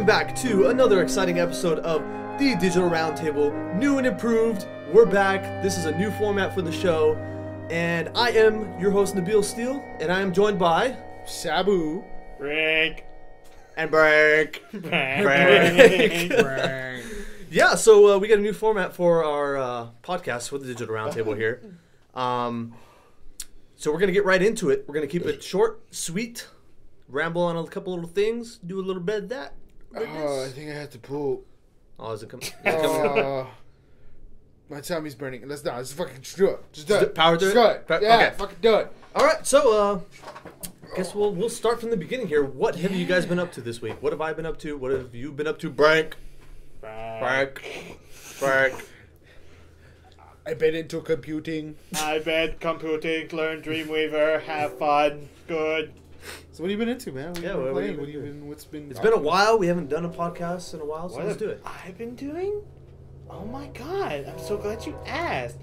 back to another exciting episode of the Digital Roundtable, new and improved. We're back. This is a new format for the show, and I am your host NabeelSteel, and I am joined by Saboo, Brink, and Brink. Brink. Yeah, so we got a new format for our podcast for the Digital Roundtable here. So we're gonna get right into it. We're gonna keep it short, sweet, ramble on a couple little things, do a little bit of that. Oh, I think I have to poop. Oh, is it coming? My tummy's burning. Let's not. Let's fucking just do it. Just do it. Power through it. it? Yeah, Okay. fucking do it. All right, so I guess we'll start from the beginning here. What have you guys been up to this week? What have I been up to? What have you been up to, Brink? Brink. I've been into computing. I bet computing, learn Dreamweaver, have fun, good. So what have you been into, man? What Yeah, have you what been have playing? you been doing? What's been? It's been a while. We haven't done a podcast in a while, so What let's have do it. I've been doing? Oh my god, I'm so glad you asked.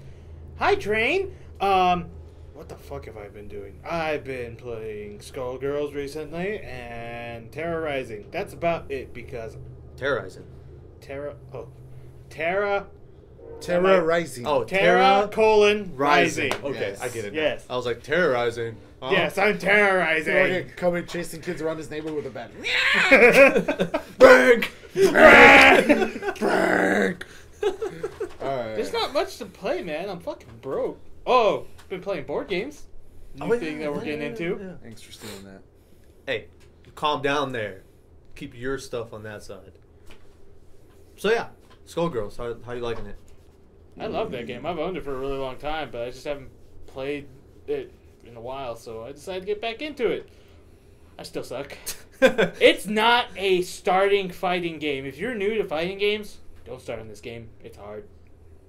Hi, Train. What the fuck have I been doing? I've been playing Skullgirls recently and Terrorizing. That's about it because Terrorizing. Terra Terrorizing. Oh, Terra colon Rising. rising. Okay, Yes. I get it. now. Yes. I was like terrorizing. Huh? Yes, I'm terrorizing. Fucking coming chasing kids around his neighborhood with a bat. Brink. Brink. Alright. There's not much to play, man. I'm fucking broke. Oh, been playing board games. New thing that we're getting into. Yeah. Thanks for stealing that. Hey, calm down there. Keep your stuff on that side. So yeah, Skullgirls. How you liking it? I love that game. I've owned it for a really long time, but I just haven't played it in a while, so I decided to get back into it. I still suck. It's not a starting fighting game. If you're new to fighting games, don't start on this game. It's hard.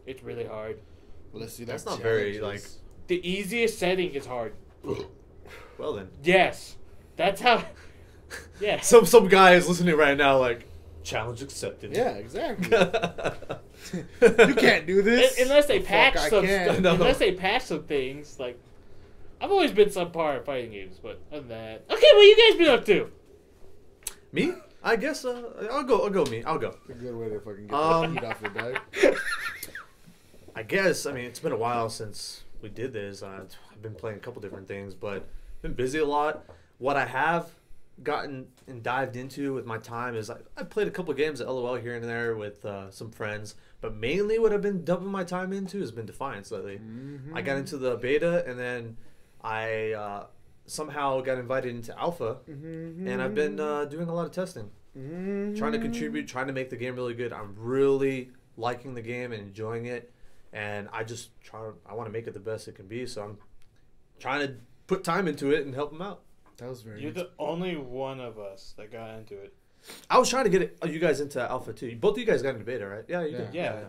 It's really hard. Well, let's see. That's not very like. The easiest setting is hard. Well then. Yes. That's how... Yeah. Some guy is listening right now like, challenge accepted. Yeah, exactly. You can't do this. Unless they patch I some can. stuff. No. Unless they patch some things, like... I've always been subpar at fighting games, but other than that... Okay, what you guys been up to? Me? I guess I'll go me. I'll go. A good way to fucking get the heat off your back. I guess, I mean, it's been a while since we did this. I've been playing a couple different things, but been busy a lot. What I have gotten and dived into with my time is I played a couple games at LOL here and there with some friends, but mainly what I've been dumping my time into has been Defiance lately. I got into the beta, and then I somehow got invited into alpha, and I've been doing a lot of testing. Trying to contribute, trying to make the game really good. I'm really liking the game and enjoying it. And I want to make it the best it can be, so I'm trying to put time into it and help them out. That was very. You're the only one of us that got into it. I was trying to get you guys into alpha too. Both of you guys got into beta, right? Yeah, you did. Yeah.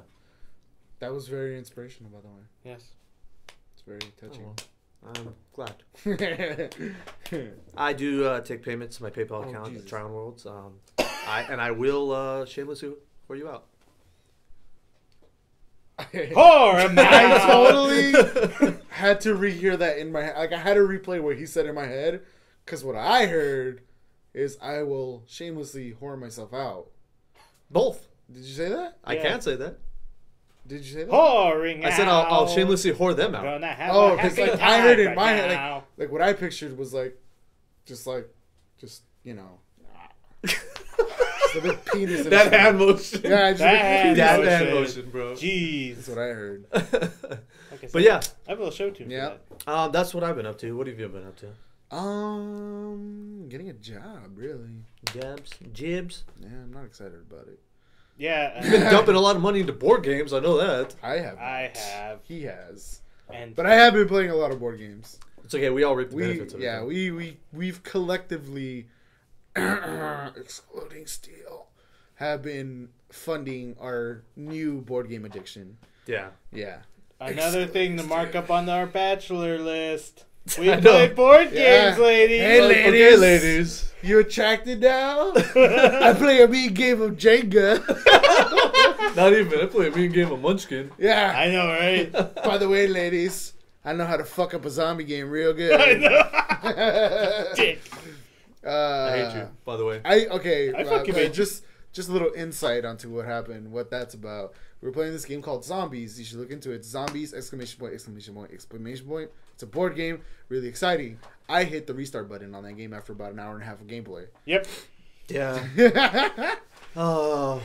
That was very inspirational, by the way. Yes. It's very touching. I'm glad. I do take payments to my PayPal account at Tryon Worlds. I will shamelessly whore you out. I totally had to rehear that in my head. Like, I had to replay what he said in my head, because what I heard is I will shamelessly whore myself out. Both. Did you say that? I can't say that. Did you say that? Whoring I said I'll shamelessly whore them out. Gonna have Oh, a because happy like I heard it in time my right head, now. like what I pictured was just you know, just a big penis. In That his hand motion. Yeah, just That a hand big penis. That hand motion, bro. Jeez. That's what I heard. Like I said, But yeah, I have a little show tune Yeah. for that. that's what I've been up to. What have you been up to? Getting a job, really. Jibs. Yeah, I'm not excited about it. Yeah. You've been dumping a lot of money into board games. I know that. I have. I have. He has. And But I have been playing a lot of board games. It's okay. We all reap the benefits of it. Yeah, we've collectively, excluding Steel, have been funding our new board game addiction. Yeah. Yeah. another thing to mark up on our bachelor list. We I know. play board Yeah. games, ladies. Hey, Okay, ladies. ladies. You attracted now? I play a mean game of Jenga. Not even. I play a mean game of Munchkin. Yeah. I know, right? By the way, ladies, I know how to fuck up a zombie game real good. I know. Dick. I hate you, by the way. I I fucking hate you. just just a little insight onto what happened, what that's about. We were playing this game called Zombies. You should look into it. Zombies! Exclamation point! Exclamation point! Exclamation point! It's a board game. Really exciting. I hit the restart button on that game after about an hour and a half of gameplay. Yep. Yeah. Oh.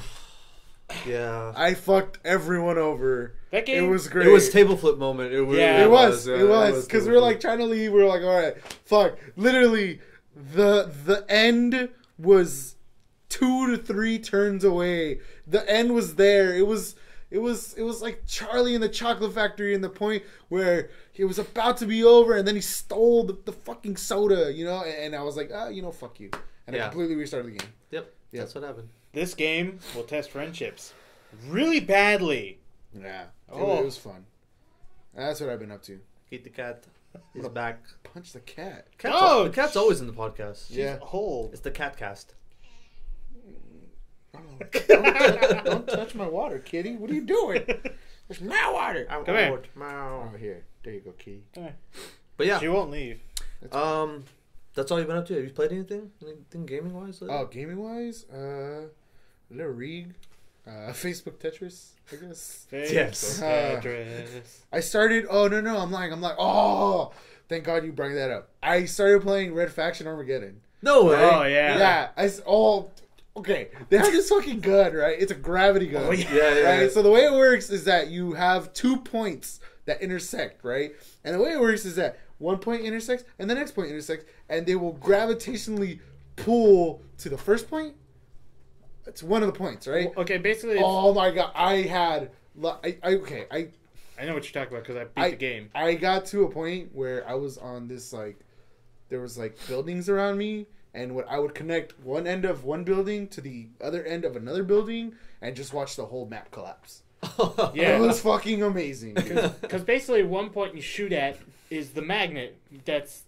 Yeah. I fucked everyone over. That game. It was great. It was table flip moment. It really Yeah. It was. Yeah, It was. Because we were table like trying to leave. We were like, all right, fuck. Literally, the end was 2 to 3 turns away. The end was there. It was like Charlie in the Chocolate Factory in the point where he was about to be over and then he stole the fucking soda, you know? And I was like, fuck you. And I completely restarted the game. Yep. That's what happened. This game will test friendships really badly. Yeah. Oh. It was fun. That's what I've been up to. Eat the cat. He's back. Punch the cat. The cat's always in the podcast. Yeah. Hold. It's the cat cast. Oh, don't touch my water, kitty. What are you doing? There's my water. Come here. Oh, here. There you go, kitty. Come here. But yeah. She won't leave. That's all you've been up to. Have you played anything? Anything gaming wise? Oh, gaming wise, Little Rig, Facebook Tetris, I guess. Yes. I started. Oh no, I'm lying. Oh, thank God you brought that up. I started playing Red Faction Armageddon. No way. Oh yeah. Yeah. Okay. They have this fucking gun, right? It's a gravity gun. Oh, yeah. Right. So the way it works is that you have 2 points that intersect, right? And the way it works is that 1 point intersects and the next point intersects, and they will gravitationally pull to the first point. It's one of the points, right? Okay, basically. Oh my God! I know what you're talking about because I beat the game. I got to a point where I was on this there was buildings around me, and I would connect one end of one building to the other end of another building, and just watch the whole map collapse. Yeah, it was fucking amazing. Because basically, one point you shoot at is the magnet that's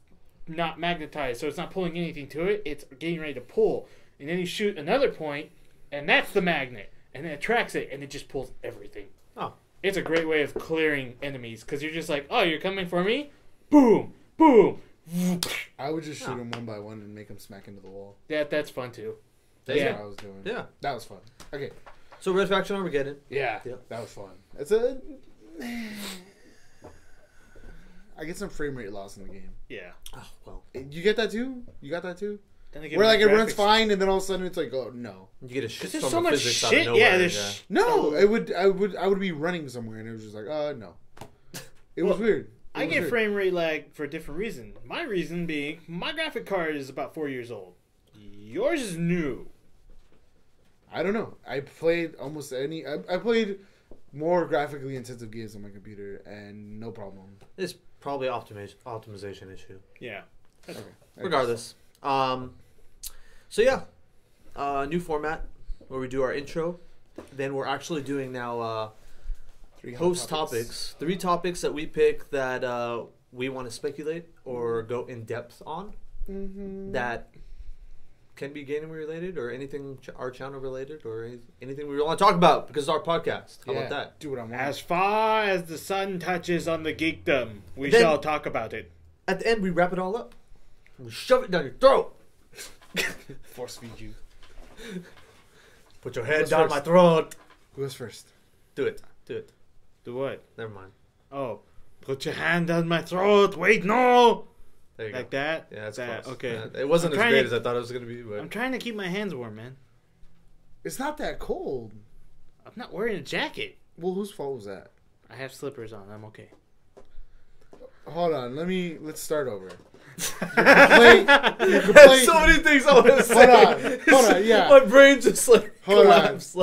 not magnetized, so it's not pulling anything to it. It's getting ready to pull, and then you shoot another point, and that's the magnet, and then it tracks it, and it just pulls everything. Oh, it's a great way of clearing enemies because you're just like, oh, you're coming for me, boom, boom. I would just shoot them one by one and make them smack into the wall. That's fun too. That's Yeah. what I was doing. Yeah, that was fun. Okay. so Red Faction Armageddon. Yeah, that was fun. I get some frame rate loss in the game. Yeah. Oh well. You get that too? You got that too? Where it runs fine, and then all of a sudden it's like, oh no. You get a shit there's ton so of much physics out of shit. nowhere. Yeah, there's No, I would be running somewhere, and it was just like, no. It was weird. I get frame rate lag for a different reason. My reason being, my graphic card is about 4 years old. Yours is new. I don't know. I played almost any. I played more graphically intensive games on my computer, and no problem. It's probably optimization issue. Yeah. Okay. Regardless. So yeah, new format where we do our intro. Then we're actually doing now host topics. 3 topics that we pick that we want to speculate or go in depth on. Mm-hmm. That can be gaming related or anything our channel related or anything we want to talk about because it's our podcast. How about that? Do what I want. As far as the sun touches on the geekdom, we Then- shall talk about it. At the end, we wrap it all up. We shove it down your throat. Force feed you. Put your head Who's down first? my throat. Who was first? Do it. Do it. Do what? Never mind. Oh, put your hand on my throat. Wait, no. There you Like go. that? Yeah, that's that. close. Okay. Yeah, it wasn't I'm as trying great to- as I thought it was going to be. But I'm trying to keep my hands warm, man. It's not that cold. I'm not wearing a jacket. Well, whose fault was that? I have slippers on. I'm okay. Hold on. Let's start over. You can play. so many things I want to say. Hold on, yeah. My brain just Hold on. collapsed.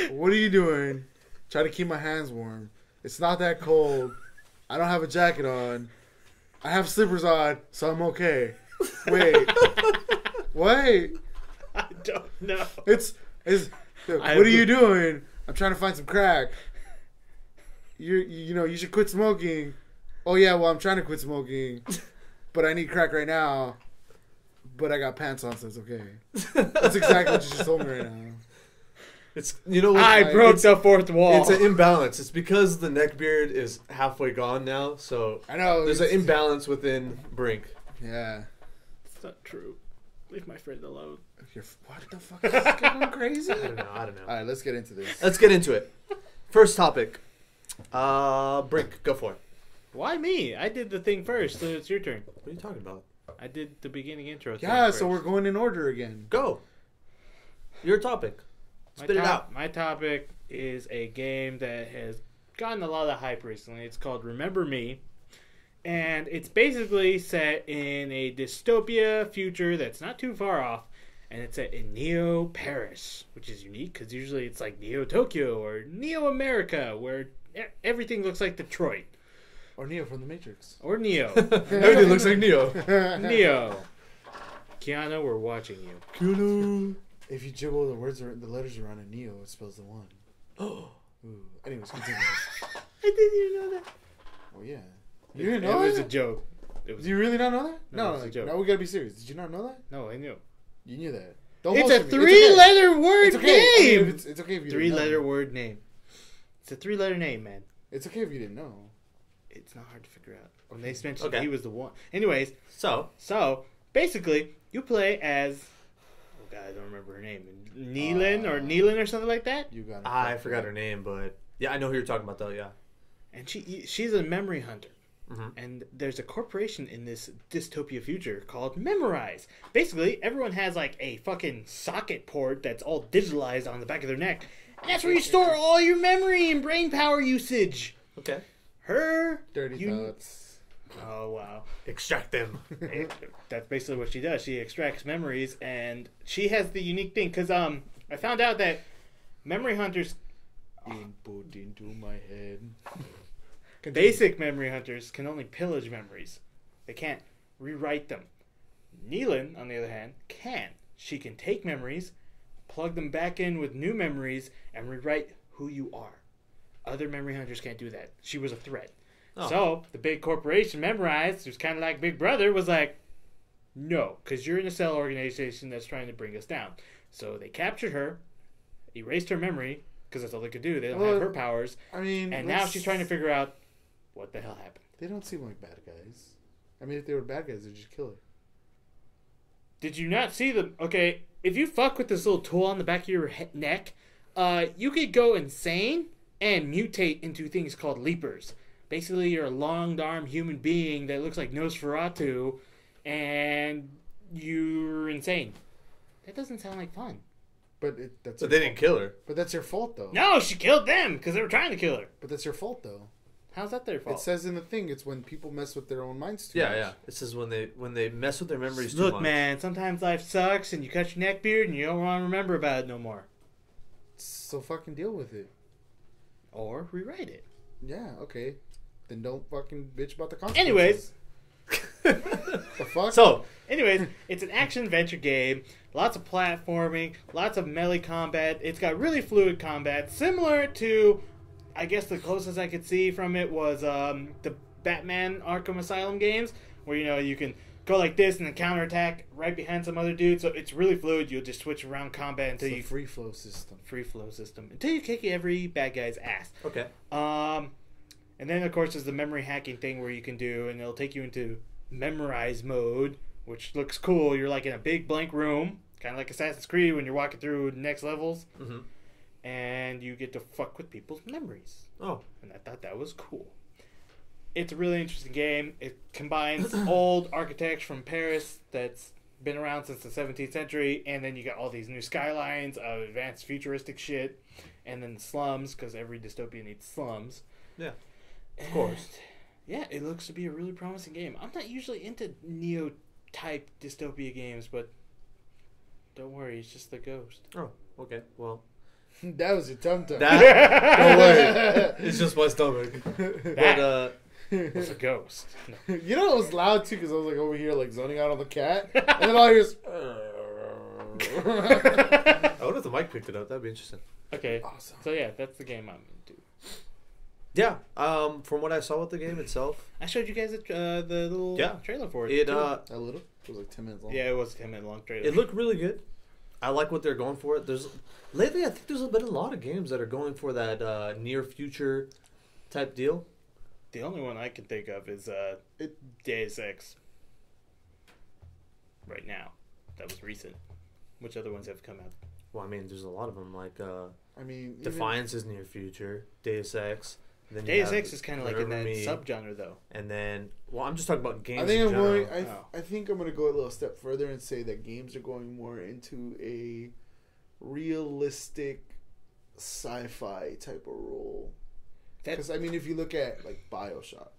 What are you doing? Try to keep my hands warm. It's not that cold. I don't have a jacket on. I have slippers on, so I'm okay. Wait. Wait. I don't know. It's what are you doing? I'm trying to find some crack. You should quit smoking. Oh yeah, well I'm trying to quit smoking, but I need crack right now. But I got pants on, so it's okay. That's exactly what you just told me right now. It's what, I broke the fourth wall. It's an imbalance. It's because the neck beard is halfway gone now, so I know there's an imbalance within Brink. Yeah. It's not true. Leave my friend alone. What the fuck is going crazy? I don't know. All right, let's get into this. Let's get into it. First topic. Brink, go for it. Why me? I did the thing first, so it's your turn. What are you talking about? I did the beginning intro. Yeah, thing so first. we're going in order again. Go. Your topic. Spit it out. My topic is a game that has gotten a lot of hype recently. It's called Remember Me. And it's basically set in a dystopia future that's not too far off. And it's set in Neo Paris, which is unique because usually it's like Neo Tokyo or Neo America, where everything looks like Detroit. Or Neo from the Matrix. Or Neo. Everything looks like Neo. Neo. Keanu, we're watching you. Keanu. If you jiggle the letters around in Neo, it spells the one. Oh. Anyways, continue. I didn't even know that. Oh yeah. You didn't know It was a that? joke. Do you really not know that? No, No, it's a joke. now we gotta be serious. Did you not know that? No, I knew. You knew that. Don't It's a bullshit me. three-letter word It's okay. I name. mean, it's okay if you didn't Three-letter know. word name. It's a three-letter name, man. It's okay if you didn't know. It's not hard to figure out. When they mentioned Okay. he was the one. Anyways, So, basically, you play as... Oh, God, I don't remember her name. Neelan or something like that? You got it. I forgot her name, but yeah, I know who you're talking about, though, yeah. And she's a memory hunter. Mm-hmm. And there's a corporation in this dystopia future called Memorize. Basically, everyone has like a fucking socket port that's all digitalized on the back of their neck. And that's where you store all your memory and brain power usage. Okay. Dirty thoughts. Oh, wow. Extract them. That's basically what she does. She extracts memories, and she has the unique thing. Because I found out that memory hunters... Input into my head. Basic memory hunters can only pillage memories. They can't rewrite them. Neelan, on the other hand, can. She can take memories, plug them back in with new memories, and rewrite who you are. Other memory hunters can't do that. She was a threat. Oh. So, the big corporation, Memorize, who's kind of like Big Brother, was like, no, because you're in a cell organization that's trying to bring us down. So, they captured her, erased her memory, because that's all they could do. They don't have her powers. I mean, And now she's trying to figure out what the hell happened. They don't seem like bad guys. I mean, if they were bad guys, they'd just kill her. Did you not see them? Okay, if you fuck with this little tool on the back of your neck, you could go insane and mutate into things called Lapres. Basically, you're a long-armed human being that looks like Nosferatu, and you're insane. That doesn't sound like fun. But that's. So your they fault. didn't kill her. But that's your fault, though. No, she killed them because they were trying to kill her. But that's your fault, though. How's that their fault? It says in the thing, it's when people mess with their own minds too Yeah, much. yeah. It says when they mess with their memories too Look, much. man, sometimes life sucks, and you cut your neck beard, and you don't want to remember about it no more. So fucking deal with it. Or rewrite it. Yeah, okay. Then don't fucking bitch about the consequences. Anyways. The fuck? So, Anyways, it's an action-adventure game. Lots of platforming, lots of melee combat. It's got really fluid combat, similar to, I guess the closest I could see from it was the Batman Arkham Asylum games, where, you know, you can go like this and then counterattack right behind some other dude. So it's really fluid. You'll just switch around combat until it's a you... free flow system. Free flow system. Until you kick every bad guy's ass. okay. And then, of course, there's the memory hacking thing where you can do, and it'll take you into Memorize mode, which looks cool. You're like in a big blank room, kind of like Assassin's Creed when you're walking through next levels, Mm-hmm. and you get to fuck with people's memories. Oh. And I thought that was cool. It's a really interesting game. It combines old architecture from Paris that's been around since the 17th century, and then you got all these new skylines of advanced futuristic shit, and then the slums, because every dystopia needs slums. Yeah. Of course. Yeah, it looks to be a really promising game. I'm not usually into Neo-type dystopia games, but don't worry, it's just the ghost. Oh, okay. Well, That was your tum-tum. that no way. It's just my stomach. But It's a ghost. No. You know it was loud too because I was like over here like zoning out on the cat, and then all I hear is. I wonder if the mic picked it up. That'd be interesting. Okay, Awesome. so yeah, that's the game I'm into. Yeah. From what I saw with the game itself, I showed you guys the little trailer for it. it too. A little. It was like 10 minutes long. Yeah, it was a 10-minute long trailer. it looked really good. I like what they're going for. Lately, I think there's been a lot of games that are going for that near future type deal. The only one I can think of is Deus Ex. Right now, that was recent. Which other ones have come out? Well, I mean, there's a lot of them. Like I mean, Defiance is near future. Deus Ex. And then you Deus have Ex is kind of like in that Remember Me, subgenre, though. And then, well, I'm just talking about games. I think in I'm general. going. I think I'm going to go a little step further and say that games are going more into a realistic sci-fi type of role. Because I mean, if you look at like BioShock,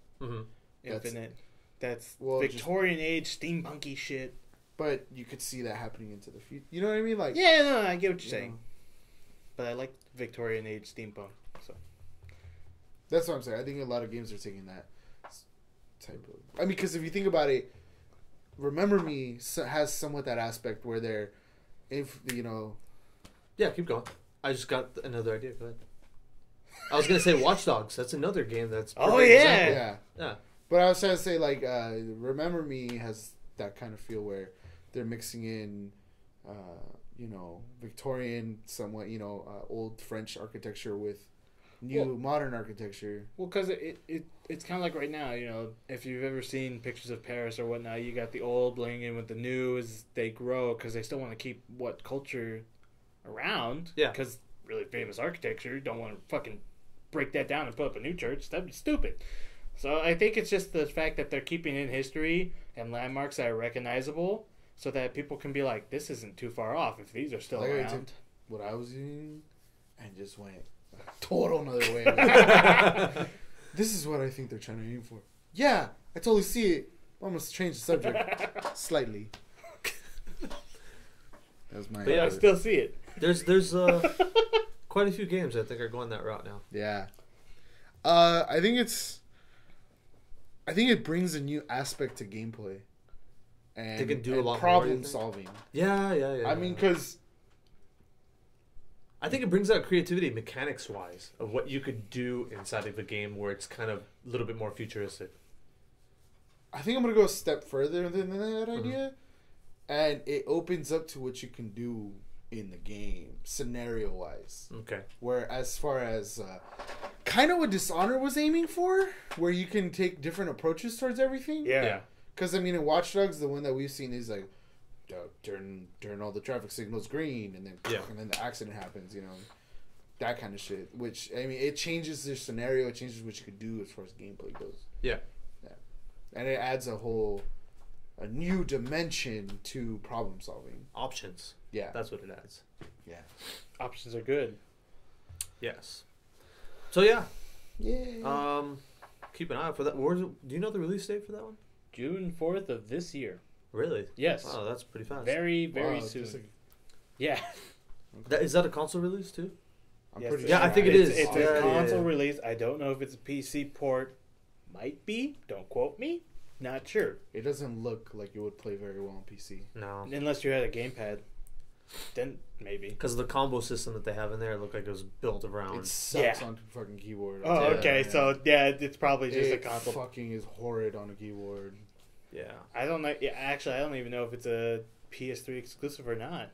Infinite, that's well, Victorian age steampunky shit. But you could see that happening into the future. You know what I mean? Like, Yeah, no, I get what you're saying. know. But I like Victorian age steampunk. So That's what I'm saying. I think a lot of games are taking that type of. I mean, because if you think about it, Remember Me has somewhat that aspect where they're, if you know. Yeah, keep going. I just got another idea. Go ahead. I was gonna say Watch Dogs. That's another game that's. Oh yeah. Yeah. Yeah. But I was trying to say like, Remember Me has that kind of feel where they're mixing in, Victorian, somewhat, old French architecture with new modern architecture. Well, because it's kind of like right now, if you've ever seen pictures of Paris or whatnot, you got the old blending in with the new as they grow because they still want to keep what culture around. Yeah. Because really famous architecture, you don't want to fucking break that down and put up a new church. That'd be stupid. So I think it's just the fact that they're keeping in history and landmarks that are recognizable so that people can be like, this isn't too far off if these are still Like, I took around. what I was doing and just went a total another way. This is what I think they're trying to aim for. Yeah, I totally see it. I'm going to change the subject slightly. That was my. But yeah, I still see it. There's quite a few games I think are going that route now. Yeah. I think it brings a new aspect to gameplay. And They can do a lot more, problem you think? solving. Yeah. I mean, because I think it brings out creativity mechanics wise of what you could do inside of a game where it's kind of a little bit more futuristic. I think I'm going to go a step further than that idea. And it opens up to what you can do in the game, scenario wise. Okay. Where as far as kind of what Dishonored was aiming for, where you can take different approaches towards everything. Yeah. Because, I mean, in Watch Dogs, the one that we've seen is like, turn all the traffic signals green, and then the accident happens, that kind of shit. Which, I mean, it changes the scenario, it changes what you could do as far as gameplay goes. Yeah. And it adds a new dimension to problem solving. Options. Yeah. That's what it adds. Yeah. Options are good. Yes. So yeah. Yeah. Keep an eye out for that. Do you know the release date for that one? June 4th of this year. Really? Yes. Wow, that's pretty fast. Very, very Wow, soon. just like- Yeah. Is that a console release too? I'm Yes, pretty it's Yeah, I sure. think it is. It's Yeah, a console yeah. release. I don't know if it's a PC port. Might be. Don't quote me. Not sure. It doesn't look like it would play very well on PC. No. Unless you had a gamepad. Then maybe. Because of the combo system that they have in there, it looked like it was built around. It sucks Yeah. on fucking keyboard. Oh, Yeah, okay. Yeah. So, yeah, it's probably just a It console. fucking is horrid on a keyboard. Yeah. I don't know. Yeah, actually, I don't even know if it's a PS3 exclusive or not.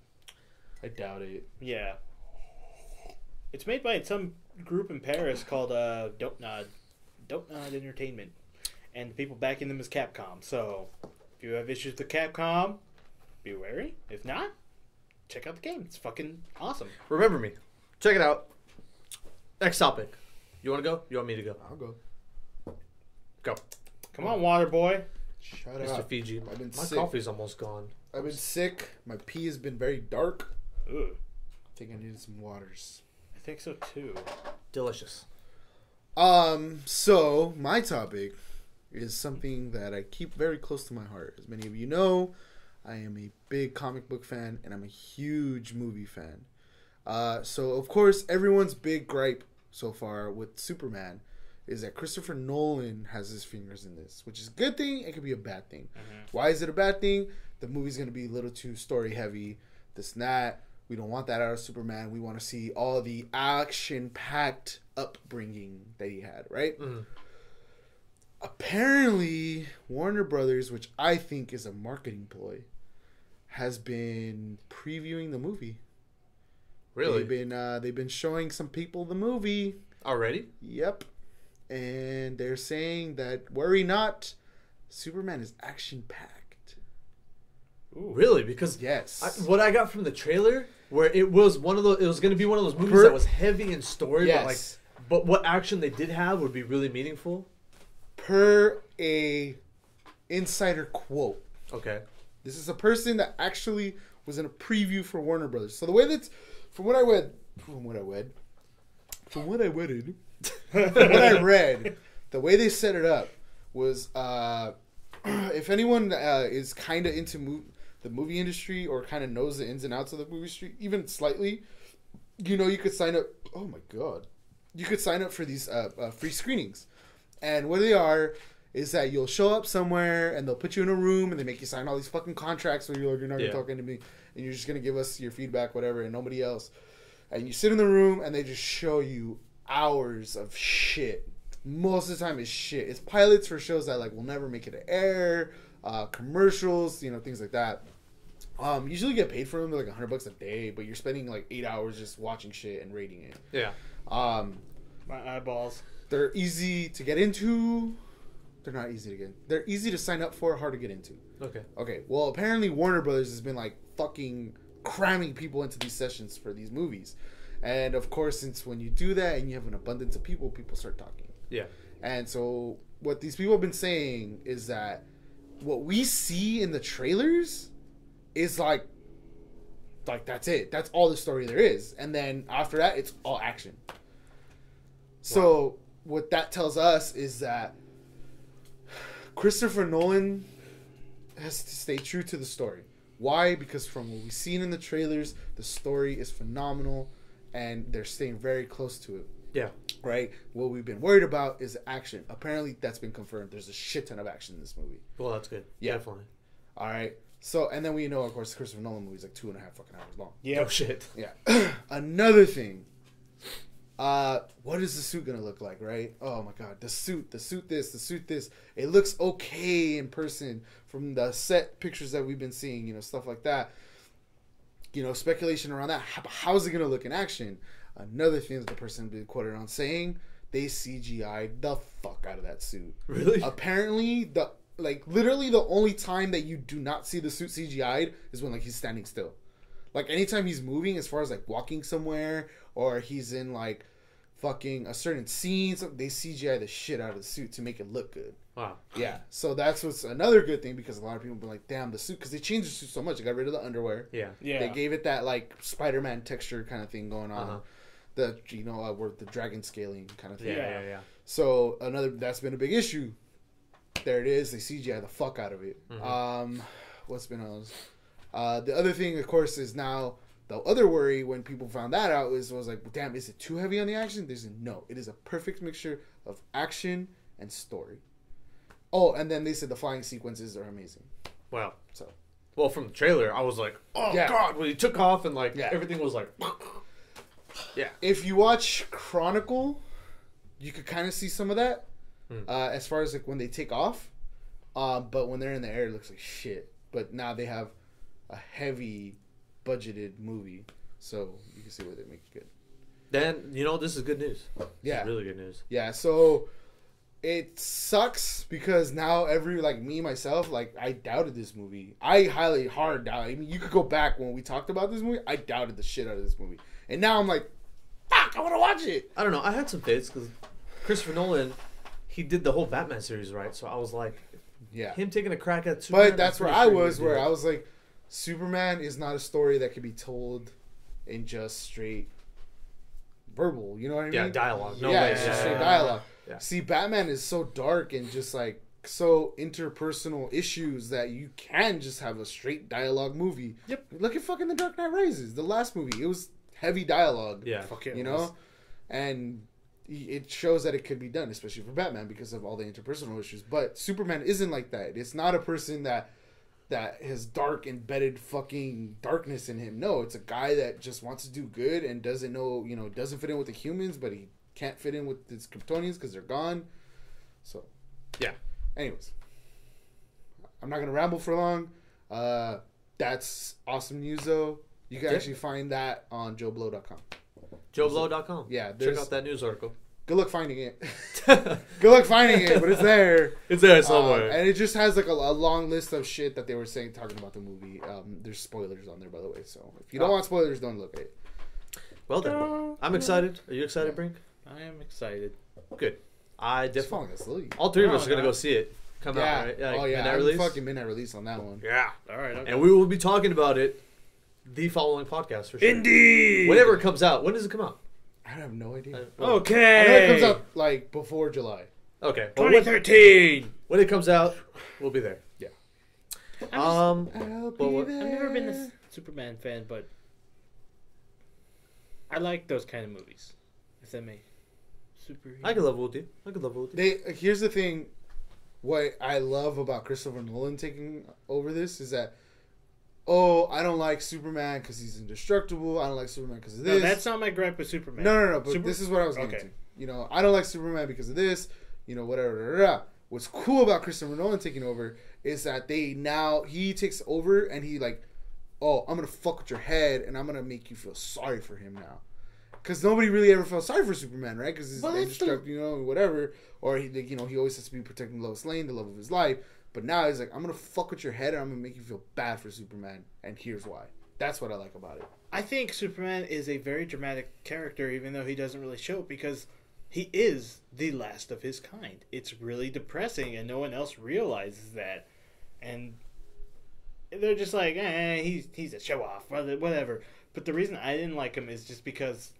I doubt it. Yeah. It's made by some group in Paris called Don't Nod Entertainment. And the people backing them is Capcom. So, if you have issues with Capcom, be wary. If not, check out the game. It's fucking awesome. Remember Me. Check it out. Next topic. You want to go? You want me to go? I'll go. Go. Come on, water boy. Shut Mr. up. Fiji. I've been My sick. coffee's almost gone. I've been sick. My pee has been very dark. Ooh, I think I needed some waters. I think so too. Delicious. So my topic is something that I keep very close to my heart. As many of you know, I am a big comic book fan and I'm a huge movie fan. So of course, everyone's big gripe so far with Superman is that Christopher Nolan has his fingers in this, which is a good thing. It could be a bad thing. Why is it a bad thing? The movie's going to be a little too story heavy. This and that. We don't want that out of Superman. We want to see all the action-packed upbringing that he had, right? Mm. Apparently, Warner Brothers, which I think is a marketing ploy, has been previewing the movie. Really? They've been showing some people the movie. Already? Yep. And they're saying that, worry not, Superman is action-packed. Ooh. Really? Because Yes. what I got from the trailer, where it was one of those, it was going to be one of those movies that was heavy in story, Yes. but what action they did have would be really meaningful. Per a insider quote. Okay. This is a person that actually was in a preview for Warner Brothers. So the way that, from what I read, the way they set it up was, if anyone is kind of into the movie industry or kind of knows the ins and outs of the movie industry, even slightly, you know, you could sign up. Oh my god, you could sign up for these free screenings, and what they are is that you'll show up somewhere and they'll put you in a room and they make you sign all these fucking contracts where you're like, you're not gonna talk to me and you're just gonna give us your feedback, whatever, and nobody else. And you sit in the room and they just show you hours of shit. Most of the time it's shit. It's pilots for shows that like will never make it to air, commercials, you know, things like that. Usually get paid for them. They're like $100 a day, but you're spending like 8 hours just watching shit and rating it. Yeah. My eyeballs. They're easy to get into. They're not easy to get. They're easy to sign up for, hard to get into. Okay. Okay. Well, apparently Warner Brothers has been like fucking cramming people into these sessions for these movies, and of course, since when you do that and you have an abundance of people, people start talking. Yeah. And so what these people have been saying is that what we see in the trailers is like that's it. That's all the story there is, and then after that, it's all action. So what that tells us is that Christopher Nolan has to stay true to the story. Why? Because from what we've seen in the trailers, the story is phenomenal, and they're staying very close to it. Yeah. Right? What we've been worried about is action. Apparently, that's been confirmed. There's a shit ton of action in this movie. Well, that's good. Yeah. Definitely. All right. So, and then we know, of course, the Christopher Nolan movie is like 2.5 fucking hours long. Yeah. Oh, shit. Yeah. Another thing. What is the suit gonna look like, right? Oh my god, the suit this. It looks okay in person from the set pictures that we've been seeing, you know, stuff like that. You know, speculation around that. How's it gonna look in action? Another thing that the person been quoted on saying, they CGI'd the fuck out of that suit. Really? Apparently, literally the only time that you do not see the suit CGI'd is when like he's standing still. Like anytime he's moving, as far as like walking somewhere or he's in like fucking a certain scene, so they CGI the shit out of the suit to make it look good. Wow. Yeah. So that's what's another good thing, because a lot of people have been like, damn, the suit, because they changed the suit so much. They got rid of the underwear. Yeah. Yeah. They gave it that like Spider-Man texture kind of thing going on. Uh-huh. The where the dragon scaling kind of thing. Yeah. So that's been a big issue. There it is. They CGI the fuck out of it. Mm-hmm. What's been on? The other thing, of course, is now the other worry when people found that out was like, damn, is it too heavy on the action? No. It is a perfect mixture of action and story. Oh, and then they said the flying sequences are amazing. Wow. So, well, from the trailer, I was like, oh Yeah. god, when he took off and like Yeah. everything was like, yeah. if you watch Chronicle, you could kind of see some of that as far as like when they take off. But when they're in the air, it looks like shit. But now they have a heavy budgeted movie, so you can see where they make it good. Then this is good news. Yeah. This is really good news. Yeah, so it sucks because now me myself, like I doubted this movie. I hard doubt. I mean, you could go back when we talked about this movie. I doubted the shit out of this movie, and now I'm like, fuck, I want to watch it. I don't know. I had some faith because Christopher Nolan, he did the whole Batman series, right? So I was like, Yeah, him taking a crack at Superman. but that's where I was, where I was like, Superman is not a story that can be told in just straight verbal. You know what I mean? Yeah, dialogue. No yeah, way. it's just Yeah, straight yeah, dialogue. yeah. See, Batman is so dark and just like so interpersonal issues that you can just have a straight dialogue movie. Yep. Look at fucking The Dark Knight Rises, the last movie. It was heavy dialogue. Yeah. Fuck it, You it know? was. And it shows that it could be done, especially for Batman because of all the interpersonal issues. But Superman isn't like that. It's not a person that has dark embedded fucking darkness in him. No, it's a guy that just wants to do good and doesn't know, doesn't fit in with the humans, but he can't fit in with his Kryptonians because they're gone. So, Yeah. anyways, I'm not gonna ramble for long. That's awesome news though. You can Yeah. actually find that on joeblow.com. JoeBlow.com. Yeah, Check there's- out that news article. Good luck finding it. Good luck finding it, but it's there. It's there somewhere. And it just has like a long list of shit that they were saying talking about the movie. There's spoilers on there, by the way. So if you don't want spoilers, don't look at it. Well then, I'm excited. Are you excited, Brink? I am excited. Good. I Just definitely. falling asleep. All three of us are gonna go see it. Come out, right? Oh yeah. Midnight release. Fucking midnight release on that one. Yeah. All right. Okay. And we will be talking about it the following podcast for sure. Indeed. Whenever it comes out. When does it come out? I have no idea. Okay. I know it comes out like before July. Okay. Well, 2013. when it comes out, we'll be there. Yeah. I've But never been a Superman fan, but I like those kind of movies. If that makes superhero. I can level with you. Here's the thing. What I love about Christopher Nolan taking over this is that, I don't like Superman because he's indestructible. I don't like Superman because of this. No, that's not my gripe with Superman. No. But this is what I was getting Okay. to. I don't like Superman because of this. Whatever. What's cool about Christopher Nolan taking over is that he takes over and he like, I'm gonna fuck with your head and I'm gonna make you feel sorry for him now. Because nobody really ever felt sorry for Superman, right? Because he's indestructible, whatever. Or he always has to be protecting Lois Lane, the love of his life. But now he's like, I'm gonna fuck with your head and I'm gonna make you feel bad for Superman, and here's why. That's what I like about it. I think Superman is a very dramatic character, even though he doesn't really show it, because he is the last of his kind. It's really depressing, and no one else realizes that. And they're just like, he's a show off, whatever. But the reason I didn't like him is just because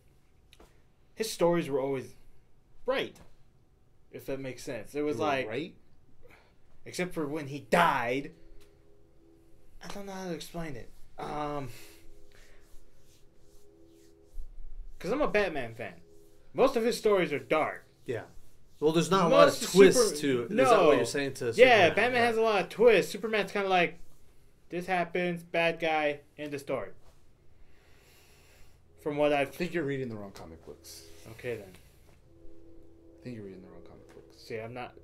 his stories were always right, if that makes sense. It was like, right? Except for when he died. I don't know how to explain it. Because I'm a Batman fan. Most of his stories are dark. Yeah. Well, there's not a lot of twists to. Is that what you're saying to Superman? Yeah, Batman has a lot of twists. Superman's kind of like, this happens, bad guy, end of story. From what I think you're reading the wrong comic books. Okay, then. I think you're reading the wrong comic books. See, I'm not...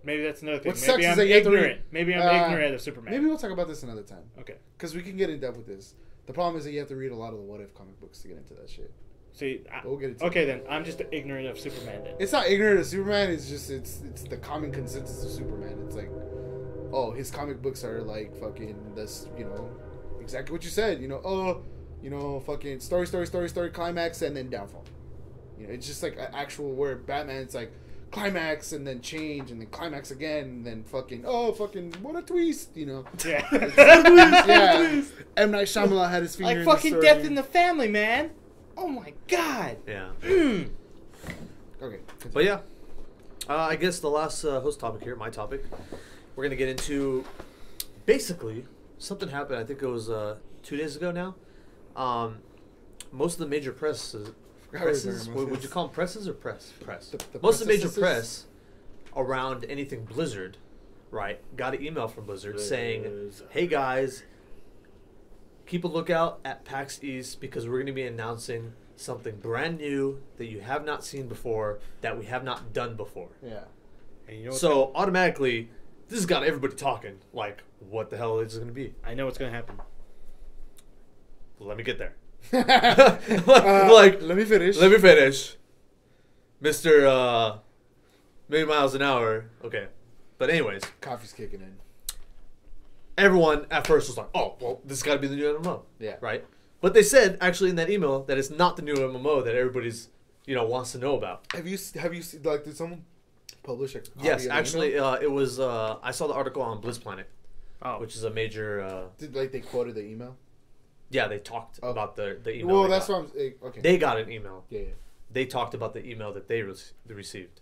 Maybe that's another thing. What sucks Maybe is I'm that you have to ignorant. Maybe I'm ignorant of Superman. Maybe we'll talk about this another time. Okay. Because we can get in depth with this. The problem is that you have to read a lot of the What If comic books to get into that shit. See, we'll get into okay, then. I'm just ignorant of Superman, then. It's not ignorant of Superman. It's just, it's the common consensus of Superman. It's like, his comic books are like fucking this, exactly what you said. Fucking story, climax, and then downfall. It's just like an actual where Batman, it's like climax and then change and then climax again and then fucking what a twist, Yeah. yeah. M. Night Shyamalan had his finger like in fucking the Death in the Family, man. Oh my god. Yeah. Okay. But yeah, I guess the last host topic here, my topic, we're gonna get into basically something happened. I think it was 2 days ago now. Most of the major presses. Would you call them presses or press? Most of the major press around anything Blizzard, right, got an email from Blizzard saying, hey guys, keep a lookout at PAX East because we're going to be announcing something brand new that you have not seen before, that we have not done before. Yeah. And So automatically, this has got everybody talking, like, what the hell is it going to be? I know what's going to happen. Let me get there. Let me finish. Mr. Million miles an hour. Okay. But anyways. Coffee's kicking in. Everyone at first was like, oh, well, this has got to be the new MMO. Yeah. Right? But they said, actually, in that email, that it's not the new MMO that everybody's, wants to know about. Have you seen, like, did someone publish a copy Yes, of actually, email? it was, I saw the article on BlizzPlanet, which is a major... Did, they quoted the email? Yeah, they talked about the email. Well, that's what I'm... Okay. They got an email. Yeah. They talked about the email that they received.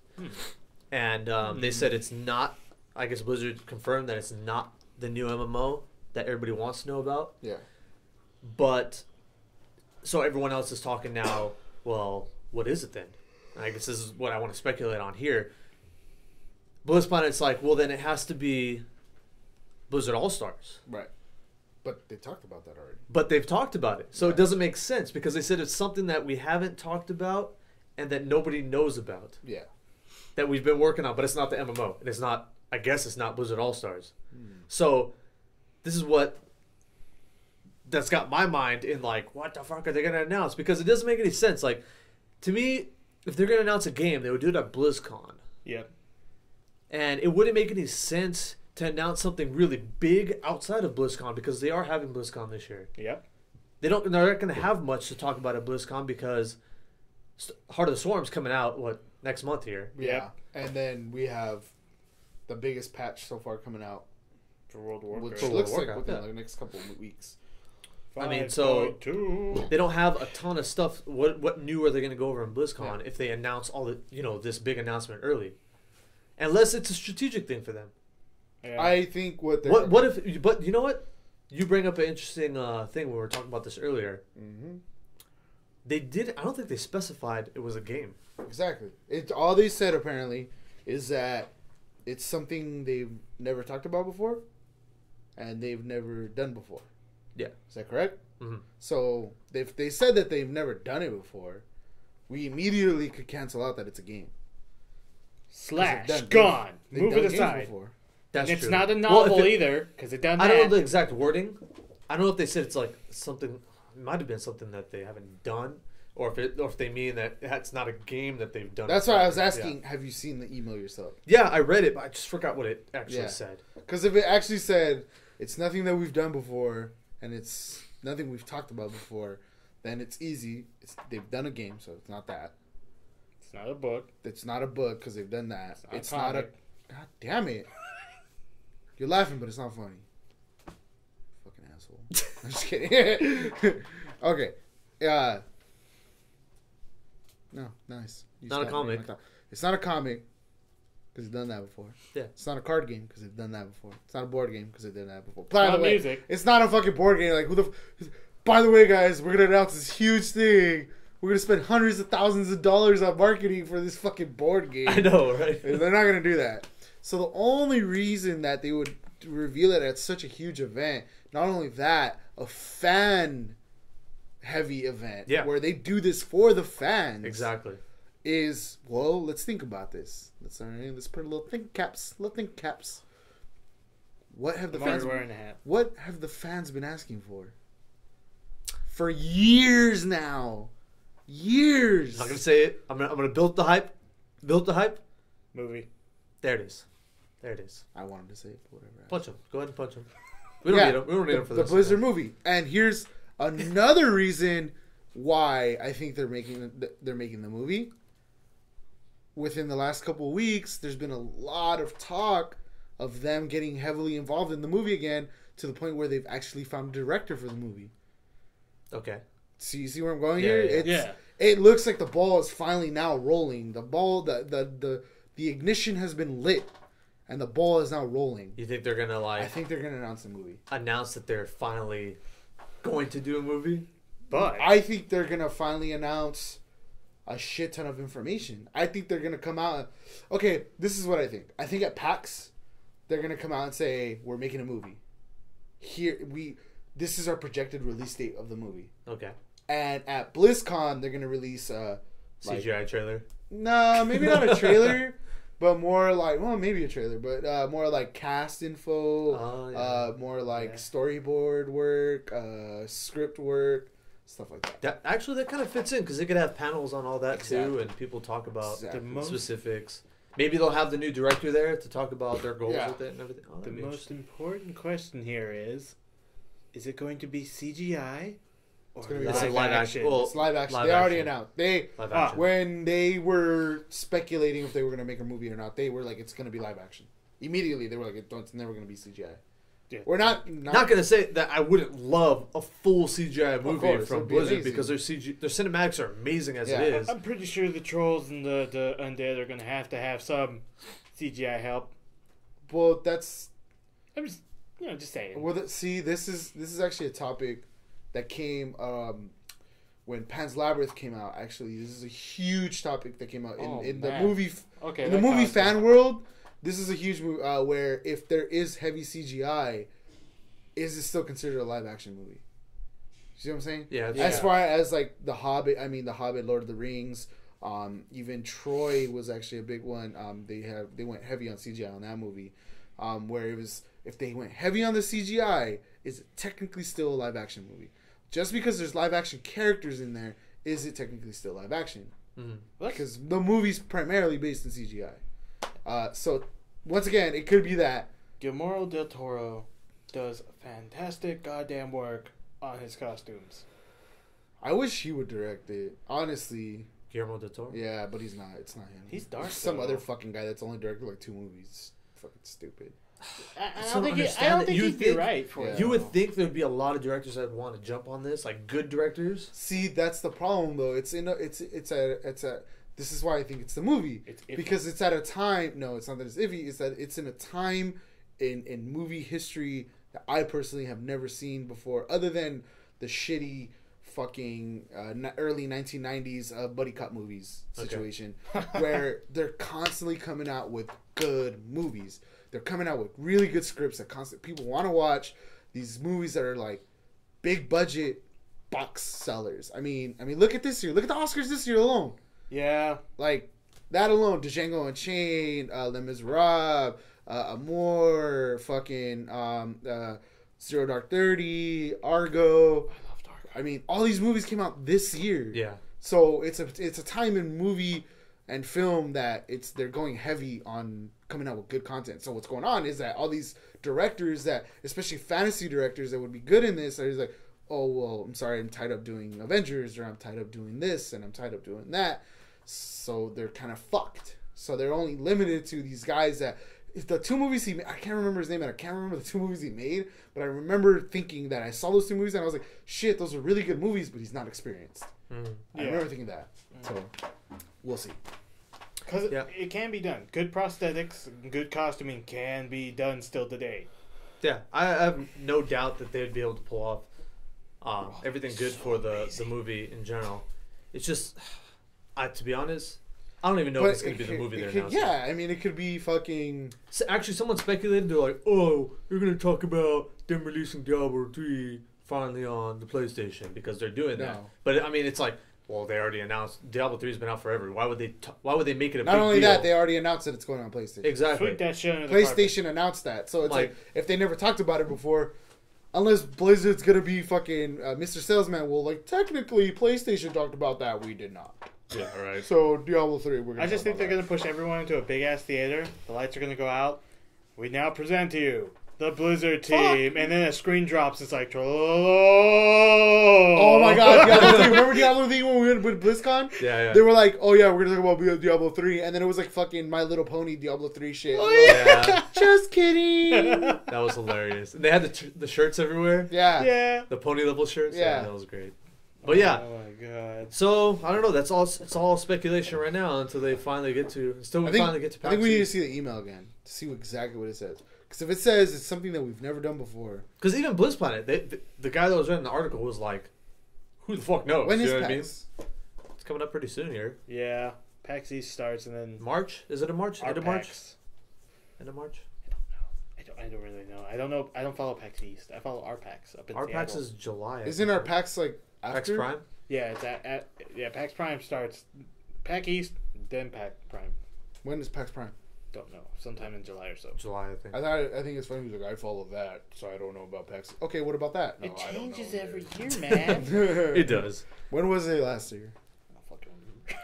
And they said it's not... I guess Blizzard confirmed that it's not the new MMO that everybody wants to know about. Yeah. But... So everyone else is talking now, well, what is it then? And I guess this is what I want to speculate on here. BlizzPlanet's like, well, then it has to be Blizzard All-Stars. Right. But they talked about that already. But they've talked about it. So it doesn't make sense because they said it's something that we haven't talked about and that nobody knows about. Yeah. That we've been working on, but it's not the MMO. And it's not, I guess it's not Blizzard All-Stars. So this is that's got my mind in like, what the fuck are they going to announce? Because it doesn't make any sense. Like, to me, if they're gonna announce a game, they would do it at BlizzCon, Yep. and it wouldn't make any sense to announce something really big outside of BlizzCon because they are having BlizzCon this year. Yep. They're not going to have much to talk about at BlizzCon because Heart of the Swarm's coming out next month here. Yeah. And then we have the biggest patch so far coming out, For World of which Warcraft. For looks World like of within Warcraft, the next couple of weeks. I mean, so 5.2. they don't have a ton of stuff. What new are they going to go over in BlizzCon Yeah. if they announce all the this big announcement early? Unless it's a strategic thing for them. Yeah. I think what they're What if? But you know what? You bring up an interesting thing when we were talking about this earlier. Mhm. They did. I don't think they specified it was a game. Exactly. It all they said apparently is that it's something they've never talked about before, and they've never done before. Yeah. Is that correct? Mhm. So if they said that they've never done it before, we immediately could cancel out that it's a game. Slash. They've done- Gone. They've Move done it games aside. before. That's And it's true. not a Well, novel if it- either, because it done I that. don't know the exact wording. I don't know if they said it's like something. It might have been something that they haven't done, or if they mean that it's not a game that they've done. That's why I was Yeah. asking, have you seen the email yourself? Yeah, I read it, but I just forgot what it actually Yeah. said. Because if it actually said it's nothing that we've done before and it's nothing we've talked about before, then it's easy. They've done a game, so it's not that. It's not a book. It's not a book because they've done that. It's not a It's not a. God damn it! You're laughing, but it's not funny. Fucking asshole. I'm just kidding. Okay. No, nice. You Not a stopped comic. me. It's not a comic because they've done that before. Yeah. It's not a card game because they've done that before. It's not a board game because they've done that before. It's By not the way, music. it's not a fucking board game. Like who the? By the way, guys, we're gonna announce this huge thing. We're gonna spend hundreds of thousands of dollars on marketing for this fucking board game. I know, right? They're not gonna do that. So the only reason that they would reveal it at such a huge event, not only that, a fan heavy event, Yeah. where they do this for the fans, Exactly. is, well, let's think about this. Let's put a little think caps. What have the I'm already fans? wearing a hat. What have the fans been asking for? For years now, years. I'm not gonna say it. I'm gonna build the hype. Build the hype. Movie. There it is. There it is. I wanted to say it, but whatever. Punch him. Go ahead and punch him. We don't need him. We don't need him for the this. Blizzard movie. And here's another reason why I think they're making the movie. Within the last couple of weeks, there's been a lot of talk of them getting heavily involved in the movie again, to the point where they've actually found a director for the movie. Okay. So you see where I'm going Yeah, here? yeah. It looks like the ball is finally now rolling. The ball, the ignition has been lit, and the ball is now rolling. You think they're gonna I think they're gonna announce the movie. announce that they're finally going to do a movie? But I think they're gonna finally announce a shit ton of information. I think they're gonna come out. Okay, this is what I think. I think at PAX, they're gonna come out and say we're making a movie. This is our projected release date of the movie. Okay. And at BlizzCon, they're gonna release CGI trailer. no, maybe not a trailer, but more like maybe a trailer, but more like cast info, Oh, yeah. more like Yeah. storyboard work, script work, stuff like that. That kind of fits in because they could have panels on all that too, Exactly. and people talk about Exactly. the most specifics. Maybe they'll have the new director there to talk about their goals Yeah. with it and everything. Oh, the that'd be most important question here is it going to be CGI or It's gonna be live, live action? action. Well, It's live action. live They already action. announced. They live Ah. action. when they were speculating if they were gonna make a movie or not, they were like, it's gonna be live action. Immediately, they were like, it's never gonna be CGI. Yeah. We're not Not gonna say that I wouldn't love a full CGI movie course, from it'd be Blizzard amazing. because their cinematics are amazing as Yeah. it is. I'm pretty sure the trolls and the undead are going to have some CGI help. Well, that's I'm just saying. see. This is actually a topic that came when Pan's Labyrinth came out. Actually, this is a huge topic that came out in the man. movie. Okay, In the that movie counts. fan world, this is a huge movie where if there is heavy CGI, is it still considered a live action movie? You see what I'm saying? Yeah, Yeah. As far as like The Hobbit, Lord of the Rings, even Troy was actually a big one. They went heavy on CGI on that movie, where it was if they went heavy on the CGI, is it technically still a live action movie? Just because there's live action characters in there, is it technically still live action? because the movie's primarily based in CGI. So once again, it could be that Guillermo del Toro does fantastic goddamn work on his costumes. I wish he would direct it. Honestly, Guillermo del Toro. yeah, but he's not. It's not him. He's dark. Some though. other fucking guy that's only directed like 2 movies. Fucking stupid. I don't think he'd be right for it. You would think there'd be a lot of directors that want to jump on this, like good directors. See, that's the problem though. It's a. This is why I think it's the movie, because it's at a time. No, it's not that it's iffy. It's that it's in a time in movie history that I personally have never seen before, other than the shitty fucking early 1990s buddy cop movies situation, where they're constantly coming out with good movies. They're coming out with really good scripts that people want to watch. These movies that are like big budget box sellers. I mean, look at this year. Look at the Oscars this year alone. Yeah, Like that alone. Django Unchained, Les Miserables, Amour, fucking Zero Dark 30, Argo. I love Dark. I mean, all these movies came out this year. Yeah. So it's a time in movie and film that they're going heavy on coming out with good content. So what's going on is that all these directors that, especially fantasy directors that would be good in this, are just like, oh well, I'm sorry, I'm tied up doing Avengers, or I'm tied up doing this, and I'm tied up doing that. So they're kind of fucked. So they're only limited to these guys that. If the 2 movies he made, I can't remember his name, and I can't remember the 2 movies he made, but I remember thinking that I saw those 2 movies and I was like, shit, those are really good movies, but he's not experienced. I remember thinking that. So we'll see. Because it can be done. Good prosthetics, good costuming can be done still today. Yeah, I have no doubt that they'd be able to pull off everything good so for the movie in general. It's just, to be honest, I don't even know if it's going to be the movie they're announcing. Yeah, I mean, it could be fucking... So actually, someone speculated, they're like, oh, you're going to talk about them releasing Diablo 3 finally on the PlayStation, because they're doing that. But, I mean, it's like, well, they already announced Diablo 3 has been out forever. Why would they make it a big deal? Not only that, they already announced that it's going on PlayStation. Exactly. Sweep that shit under the PlayStation announced that. So it's like, if they never talked about it before, unless Blizzard's going to be fucking Mr. Salesman, well, like, technically, PlayStation talked about that. We did not. Yeah, right. So Diablo 3, we're gonna I just think they're going to push everyone into a big-ass theater. The lights are going to go out. We now present to you the Blizzard team. And then a screen drops. It's like, oh my god, Diablo 3. Remember Diablo 3 when we went with BlizzCon? Yeah. They were like, oh yeah, we're going to talk about Diablo 3. And then it was like fucking My Little Pony Diablo 3 shit. Oh, yeah. Just kidding. That was hilarious. And they had the shirts everywhere. Yeah. Yeah. The pony level shirts. Yeah. That was great. But yeah. Oh my god. So I don't know. It's all speculation right now until they finally get to. Finally get to. I think we need to see the email again to see exactly what it says. Because if it says it's something that we've never done before. Because even BlizzPlanet, the guy that was writing the article was like, "Who the fuck knows?" When you is know what PAX? I mean? It's coming up pretty soon here. Yeah. PAX East starts and then March? Is it in March? End of March? End of March? I don't really know. I don't know. I don't follow PAX East. I follow our PAX up in Our PAX Seattle. is July. Isn't our PAX like after? PAX Prime? Yeah, it's PAX Prime starts PAX East, then PAX Prime. When is PAX Prime? Don't know. Sometime in July or so. July, I think. I think it's funny. He's like, I follow that, so I don't know about PAX. Okay, what about that? No, It I don't changes know. every year, man. It does. When was it last year? I don't fucking remember.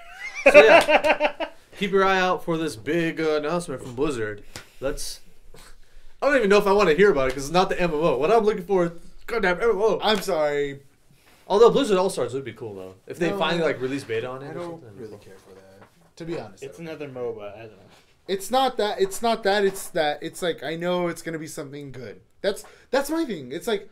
So yeah, keep your eye out for this big announcement from Blizzard. I don't even know if I want to hear about it because it's not the MMO. What I'm looking for is goddamn MMO. I'm sorry. Although Blizzard All Stars would be cool though if they No, finally like release beta on it. I or don't something. really care for that. To be honest, It's another MOBA. I don't know. It's not that. It's not that. It's that. It's like I know it's gonna be something good. That's my thing. It's like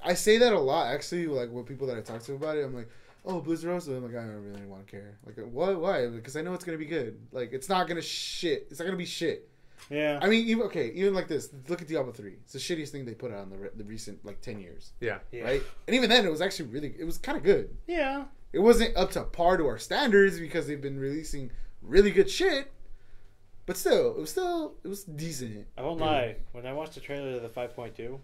I say that a lot actually. Like with people that I talk to about it, I'm like, oh, Blizzard also. I'm like, I don't really want to care. Like, what? Why? Because I know it's gonna be good. Like, it's not gonna shit. It's not gonna be shit. Yeah. I mean, even like this. Look at Diablo 3. It's the shittiest thing they put out in the recent like 10 years. Yeah. Right. And even then, it was actually really. It was kind of good. Yeah. It wasn't up to par to our standards because they've been releasing really good shit. But still, it was decent. I won't lie. When I watched the trailer to the 5.2,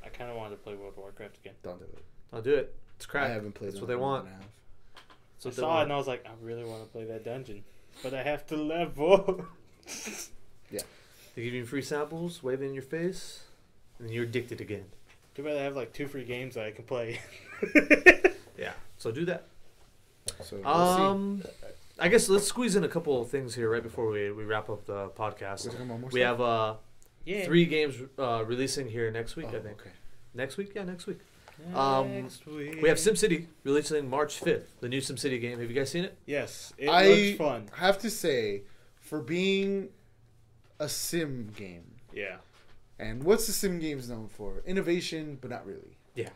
I kind of wanted to play World of Warcraft again. Don't do it. I'll do it. It's crack. I haven't played. That's what they want. I saw it and I was like, I really want to play that dungeon, but I have to level. Yeah. They give you free samples, wave it in your face, and you're addicted again. Too bad I have like 2 free games that I can play. Yeah. So do that. So we'll see. I guess let's squeeze in a couple of things here right before we wrap up the podcast. We have 3 games releasing here next week, I think. Okay. Next week? Yeah, next week. Next week. We have SimCity releasing March 5th, the new SimCity game. Have you guys seen it? Yes, it looks fun. I have to say, for being a sim game, Yeah. and what's the sim games known for? Innovation, but not really. Yeah.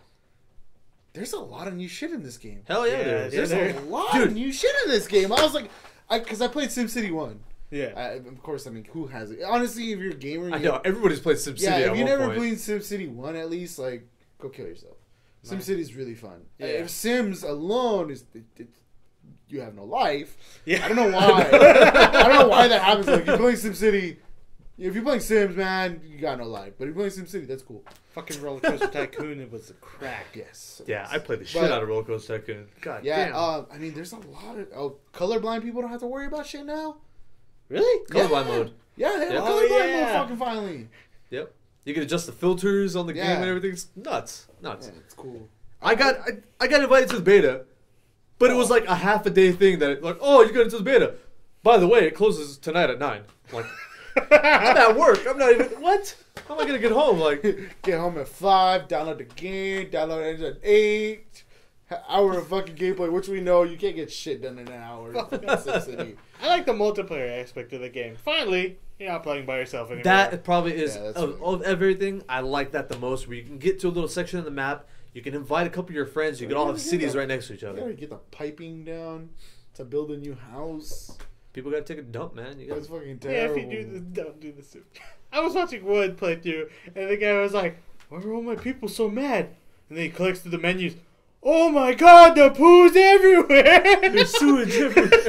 There's a lot of new shit in this game. Hell yeah, Yeah, there is. There's a lot of new shit in this game. I was like, because I played SimCity 1. Yeah. Of course, I mean, who has it? Honestly, if you're a gamer, I know everybody's played SimCity. yeah, at if you one never point. played SimCity 1, at least, like, go kill yourself. Nice. SimCity is really fun. Yeah. If Sims alone you have no life. Yeah. I don't know why. I don't know why that happens. Like, you're playing SimCity. If you're playing Sims, man, you got no life. But if you're playing SimCity, that's cool. Fucking Roller Coaster Tycoon, it was a crack. Yes. Yeah, I played the shit But- out of Roller Coaster Tycoon. God Yeah, damn. I mean, there's a lot of colorblind people don't have to worry about shit now. Really? Colorblind mode. Yeah, they have Yeah. colorblind Oh, yeah. mode fucking finally. Yep. You can adjust the filters on the Yeah. game and everything. It's nuts. Nuts. Yeah, it's cool. I got invited to the beta, but it was like a half a day thing that like, oh, you got into the beta. By the way, it closes tonight at 9. Like, I'm at work. I'm not even what? How am I gonna get home? Like, Get home at 5, download the game, download it at 8. Hour of fucking gameplay, which we know you can't get shit done in an hour. SimCity. I like the multiplayer aspect of the game. Finally, you're not playing by yourself anymore. that probably is Yeah, that's of everything. I like that the most. Where you can get to a little section of the map, you can invite a couple of your friends. You can all have cities right next to each You other. gotta get the piping down to build a new house. People gotta take a dump, man. You That's gotta, fucking Yeah, terrible. if you do this, don't do this. I was watching Wood play through, and the guy was like, "Why are all my people so mad?" And then he clicks through the menus. Oh my God, the poo's everywhere! There's sewage everywhere.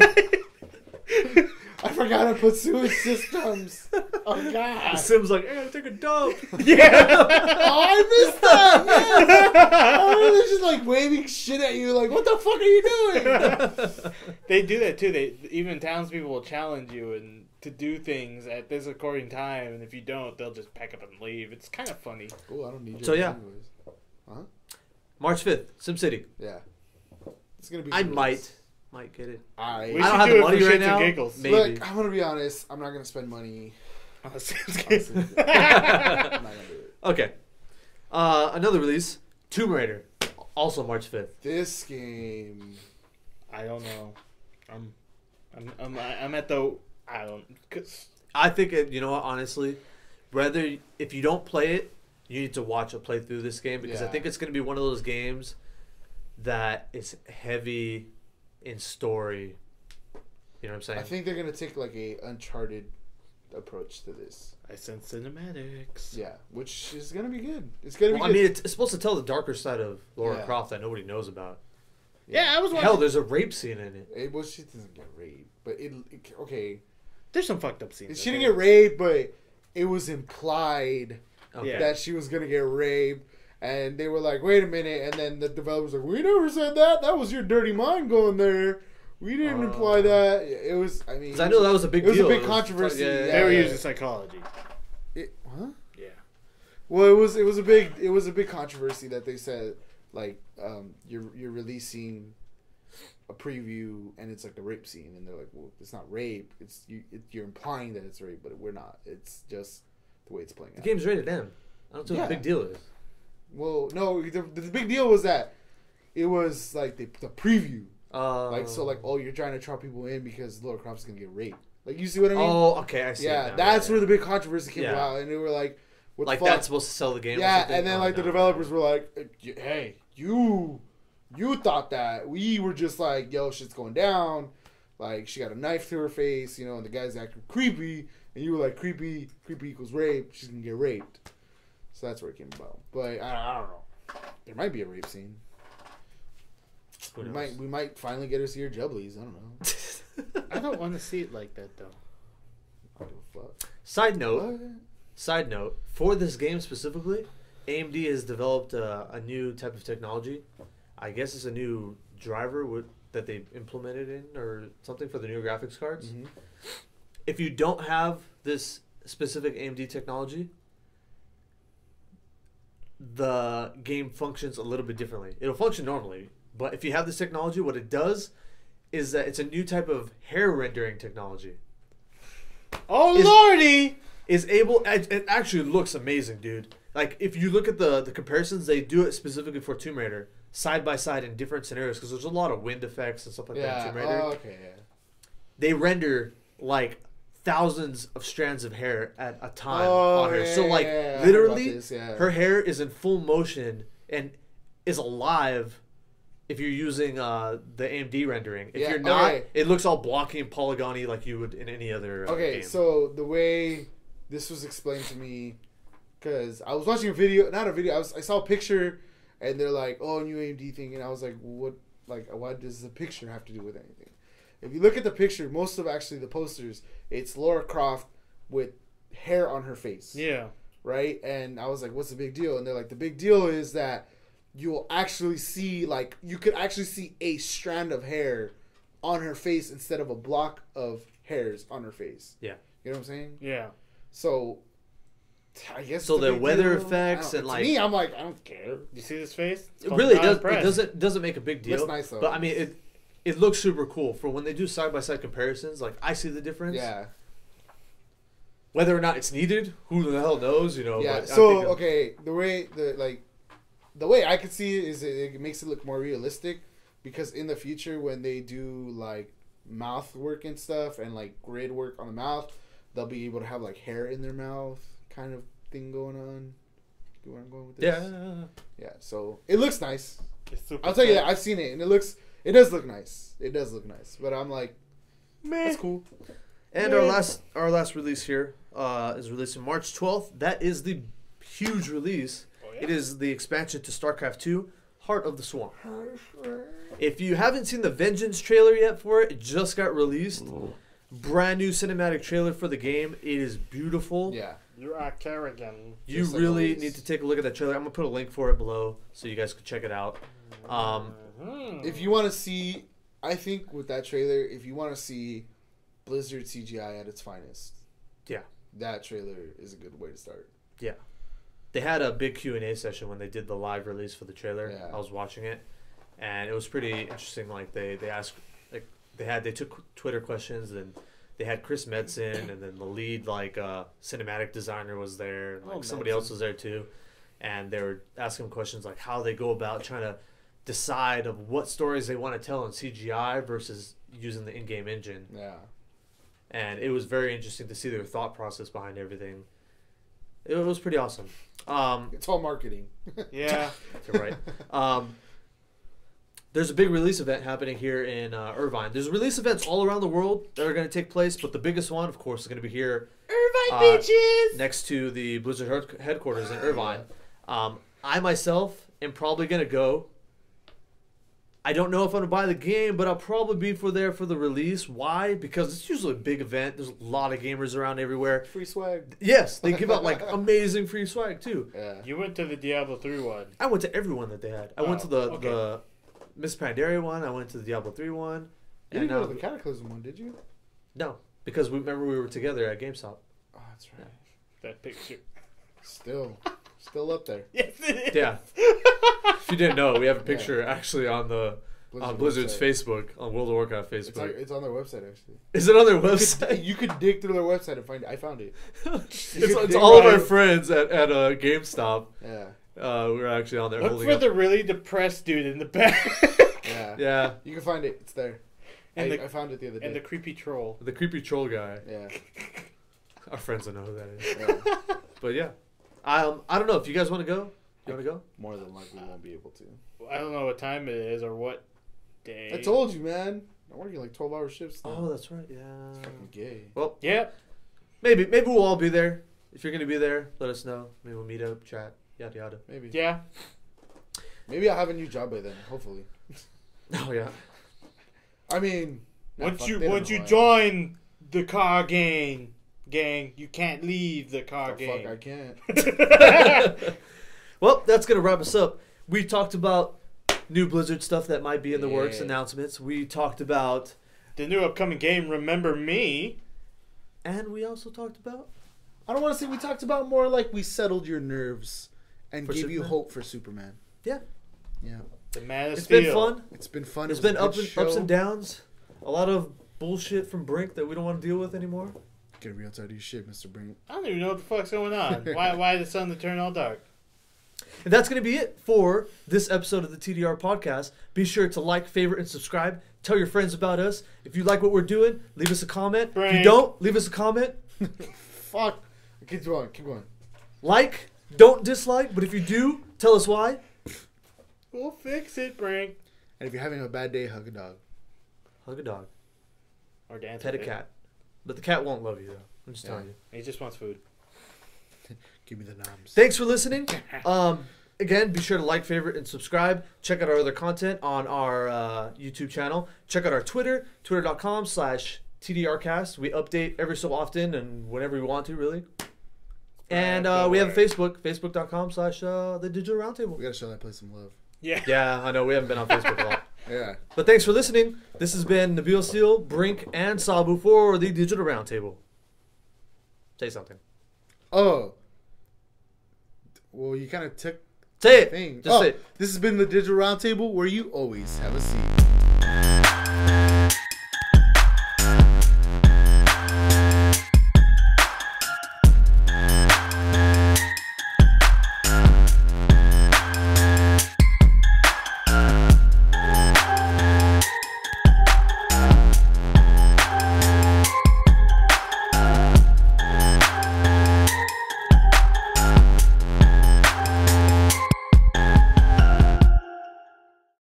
I forgot to put sewage systems. Oh The god. Sim's like, hey, take a dump. Yeah. Oh, I missed that. Yes. Oh, they're just like waving shit at you. Like, what the fuck are you doing? They do that too. Even townspeople will challenge you and to do things at this according time, and if you don't, they'll just pack up and leave. It's kind of funny. Oh, I don't need you. So, yeah. anyways. Huh? March 5th, SimCity. Yeah. It's gonna be. I good. might get it. We I should don't have do the it money for right shits and now. giggles. Maybe. Look, I'm gonna be honest. I'm not gonna spend money. Oh, that sounds on good. Sims. I'm not gonna do it. Okay. Another release, Tomb Raider, also March 5th. This game. I don't know. I'm at the. I don't. Cause I think, you know what, honestly, whether if you don't play it, you need to watch a playthrough of this game because I Yeah. think it's going to be one of those games that is heavy in story. You know what I'm saying? I think they're gonna take like a Uncharted approach to this. I sense cinematics. Yeah, which is gonna be good. It's gonna be Well, good. I mean, it's supposed to tell the darker side of Laura Yeah. Croft that nobody knows about. Yeah, I was watching. Hell, there's a rape scene in it. Well, she doesn't get raped, but okay. There's some fucked up scenes. She didn't get raped, but it was implied Okay. Yeah. that she was gonna get raped, and they were like, "Wait a minute!" And then the developers were like, "We never said that. That was your dirty mind going there. We didn't imply that." It was. I mean, 'Cause I know that was a big it was deal. a big controversy. Yeah. They were yeah. using psychology. Huh? Yeah. Well, it was a big controversy that they said like you're releasing a preview and it's like the rape scene, and they're like, well, it's not rape. You're implying that it's rape, but we're not. It's just the way it's playing The out. game's rated M. I don't know what the Yeah. big deal is. Well, no, the big deal was that it was like the preview. Like, so like, oh, you're trying to trap people in because Laura Croft's gonna get raped. Like, you see what I mean? Oh, okay, I see. it yeah, now, that's yeah. where the big controversy came Yeah. about, and they were like, "What Like the fuck?" that's supposed to sell the game. or Yeah, something? and then Oh, like the no. developers were like, "Hey, you thought that we were just like, yo, shit's going down. Like, she got a knife to her face, you know, and the guy's acting creepy, and you were like, creepy equals rape. She's gonna get raped." So that's where it came about. But I don't know. There might be a rape scene. Who We knows? might finally get her to see her jubblies. I don't know. I don't want to see it like that though. I don't give a fuck. Side note. What? Side note, for this game specifically, AMD has developed a new type of technology. I guess it's a new driver that they implemented in or something for the new graphics cards. Mhm. If you don't have this specific AMD technology, the game functions a little bit differently. It'll function normally, but if you have this technology, what it does is that it's a new type of hair rendering technology. Oh lordy! It actually looks amazing, dude. Like, if you look at the comparisons, they do it specifically for Tomb Raider, side by side in different scenarios, because there's a lot of wind effects and stuff like that in Tomb Raider. Oh, okay, yeah. They render, like, thousands of strands of hair at a time on her. So, like, literally, her hair is in full motion and is alive if you're using the AMD rendering. If you're not, it looks all blocky and polygony like you would in any other game. So the way this was explained to me, because I was watching a video, I saw a picture, and they're like, "Oh, new AMD thing," and I was like, "What? Like, what does the picture have to do with anything?" If you look at the picture, most of actually the posters, it's Lara Croft with hair on her face. Yeah. Right? And I was like, "What's the big deal?" And they're like, "The big deal is that you will actually see, like, you could actually see a strand of hair on her face instead of a block of hairs on her face." Yeah. You know what I'm saying? Yeah. So, I guess so the weather effects and like, to me, I'm like, I don't care. You see this face? It really does. It doesn't make a big deal. It's nice though. But I mean, it looks super cool for when they do side by side comparisons. Like, I see the difference. Yeah. Whether or not it's needed, who the hell knows? You know. Yeah. But so the way I could see it is it makes it look more realistic, because in the future when they do like mouth work and stuff and like grid work on the mouth, they'll be able to have like hair in their mouth kind of thing going on. You know where I'm going with this? Yeah. Yeah. So it looks nice. I'll I'll tell you that I've seen it and it does look nice. It does look nice. But I'm like, man, that's cool. And our last release here is released on March 12th. That is the huge release. Oh, yeah? It is the expansion to StarCraft 2, Heart of the Swarm. If you haven't seen the Vengeance trailer yet for it, it just got released. Brand new cinematic trailer for the game. It is beautiful. Yeah. You are Kerrigan. You really need to take a look at that trailer. I'm going to put a link for it below so you guys can check it out. If you want to see, I think with that trailer, if you want to see Blizzard CGI at its finest, yeah, that trailer is a good way to start. Yeah. They had a big Q&A session when they did the live release for the trailer. Yeah. I was watching it, and it was pretty interesting. Like, they asked, like, they took Twitter questions, and they had Chris Metzen, and then the lead cinematic designer was there, and somebody else was there too, and they were asking questions like how they go about trying to decide of what stories they want to tell in CGI versus using the in-game engine. Yeah. And it was very interesting to see their thought process behind everything. It was pretty awesome. It's all marketing. Yeah. You're right. There's a big release event happening here in Irvine. There's release events all around the world that are going to take place, but the biggest one, of course, is going to be here. Irvine, bitches! Next to the Blizzard headquarters in Irvine. I, myself, am probably going to go. I don't know if I'm going to buy the game, but I'll probably be there for the release. Why? Because it's usually a big event. There's a lot of gamers around everywhere. Free swag. Yes, they give out amazing free swag too. Yeah. You went to the Diablo 3 one. I went to every one that they had. I went to the Miss Pandaria one. I went to the Diablo 3 one. You didn't go to the Cataclysm one, did you? No, because remember we were together at GameStop. Oh, that's right. That picture. Still up there. Yes, it is. Yeah. If you didn't know, we have a picture actually on the Blizzard's Facebook, on World of Warcraft Facebook. It's on their website, actually. Is it on their website? You could dig through their website and find it. I found it. It's all of our friends at GameStop. Yeah. We're actually on there. Look for the really depressed dude in the back. Yeah. You can find it. It's there. And I found it the other day. And the creepy troll. The creepy troll guy. Yeah. Our friends don't know who that is. Yeah. But yeah. I don't know if you guys want to go. You want to go? More than likely won't be able to. I don't know what time it is or what day. I told you, man. I'm working 12-hour shifts now. Oh, that's right. Yeah. It's fucking gay. Well, yeah. Maybe we'll all be there. If you're going to be there, let us know. Maybe we'll meet up, chat, yada yada. Maybe. Yeah. Maybe I'll have a new job by then, hopefully. Oh, yeah. I mean, once you join the car gang, you can't leave the car gang. Fuck, I can't. Well, that's going to wrap us up. We talked about new Blizzard stuff that might be in the works, announcements. We talked about the new upcoming game, Remember Me. And we also talked about... I don't want to say we talked about more like we settled your nerves and gave you hope for Superman. Yeah. Yeah. The Man of It's Steel. been fun. It's been fun. There's been ups and downs. A lot of bullshit from Brink that we don't want to deal with anymore. Get real tired of your shit, Mr. Brink. I don't even know what the fuck's going on. Why the sun turn all dark? And that's going to be it for this episode of the TDR podcast. Be sure to like, favorite, and subscribe. Tell your friends about us. If you like what we're doing, leave us a comment. Brink. If you don't, leave us a comment. Fuck. Keep going. Keep going. Like, don't dislike, but if you do, tell us why. We'll fix it, Brink. And if you're having a bad day, hug a dog. Hug a dog. Or dance. Pet a with it. cat. But the cat won't love you, though. I'm just telling you. He just wants food. Give me the noms. Thanks for listening. Again, be sure to like, favorite, and subscribe. Check out our other content on our YouTube channel. Check out our Twitter, twitter.com/TDRcast. We update every so often and whenever we want to, really. And we have a Facebook, facebook.com/the Digital Roundtable. We gotta show that place some love. Yeah. Yeah, I know. We haven't been on Facebook a lot. Yeah. But thanks for listening. This has been NabeelSteel, Brink, and Saboo for the Digital Roundtable. Say something. Oh. Well, you kind of took Say it. the thing. Just say it. This has been the Digital Roundtable, where you always have a seat.